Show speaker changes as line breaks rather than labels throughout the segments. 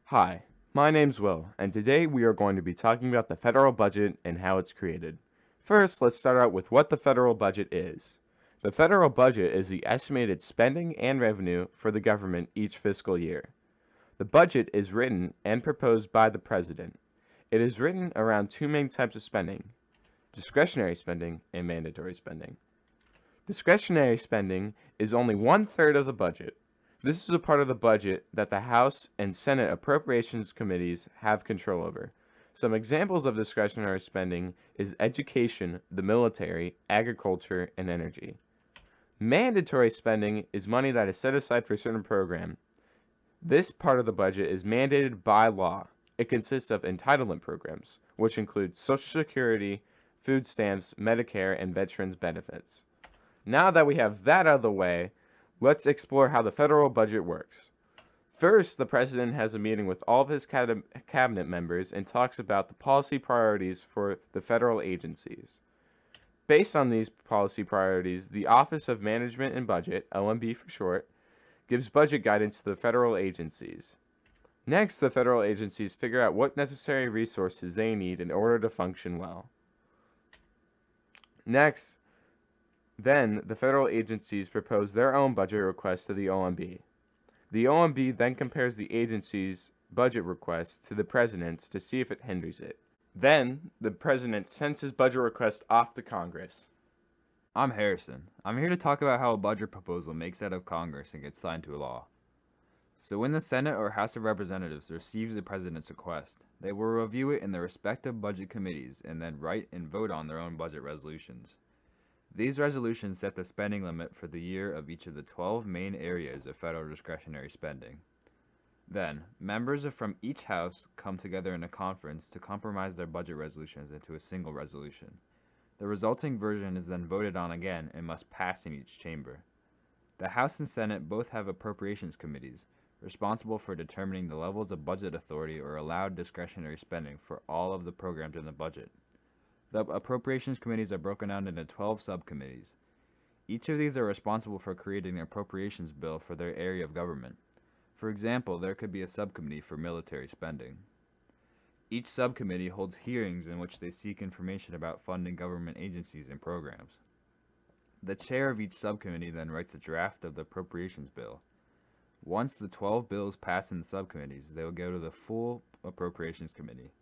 Hi, my name's Will, and today we are going to be talking about the federal budget and how it's created. First, let's start out with what the federal budget is. The federal budget is the estimated spending and revenue for the government each fiscal year. The budget is written and proposed by the president. It is written around two main types of spending: discretionary spending and mandatory spending. Discretionary spending is only one-third of the budget. This is a part of the budget that the House and Senate Appropriations Committees have control over. Some examples of discretionary spending is education, the military, agriculture, and energy. Mandatory spending is money that is set aside for a certain program. This part of the budget is mandated by law. It consists of entitlement programs, which include Social Security, food stamps, Medicare, and veterans benefits. Now that we have that out of the way, let's explore how the federal budget works. First, the president has a meeting with all of his cabinet members and talks about the policy priorities for the federal agencies. Based on these policy priorities, the Office of Management and Budget, OMB for short, gives budget guidance to the federal agencies. Next, the federal agencies figure out what necessary resources they need in order to function well. Then, the federal agencies propose their own budget requests to the OMB. The OMB then compares the agency's budget requests to the president's to see if it hinders it. Then, the president sends his budget request off to Congress.
I'm Harrison. I'm here to talk about how a budget proposal makes it out of Congress and gets signed to a law. So when the Senate or House of Representatives receives the president's request, they will review it in their respective budget committees and then write and vote on their own budget resolutions. These resolutions set the spending limit for the year of each of the 12 main areas of federal discretionary spending. Then, members from each house come together in a conference to compromise their budget resolutions into a single resolution. The resulting version is then voted on again and must pass in each chamber. The House and Senate both have appropriations committees, responsible for determining the levels of budget authority or allowed discretionary spending for all of the programs in the budget. The appropriations committees are broken down into 12 subcommittees. Each of these are responsible for creating an appropriations bill for their area of government. For example, there could be a subcommittee for military spending. Each subcommittee holds hearings in which they seek information about funding government agencies and programs. The chair of each subcommittee then writes a draft of the appropriations bill. Once the 12 bills pass in the subcommittees, they will go to the full appropriations committee.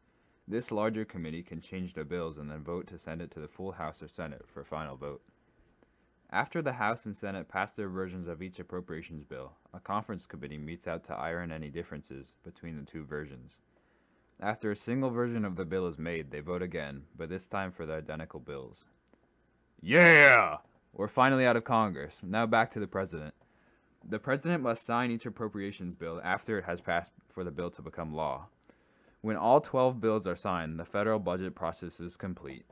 This larger committee can change the bills and then vote to send it to the full House or Senate for final vote. After the House and Senate pass their versions of each appropriations bill, a conference committee meets out to iron any differences between the two versions. After a single version of the bill is made, they vote again, but this time for the identical bills. Yeah! We're finally out of Congress. Now back to the president. The president must sign each appropriations bill after it has passed for the bill to become law. When all 12 bills are signed, the federal budget process is complete.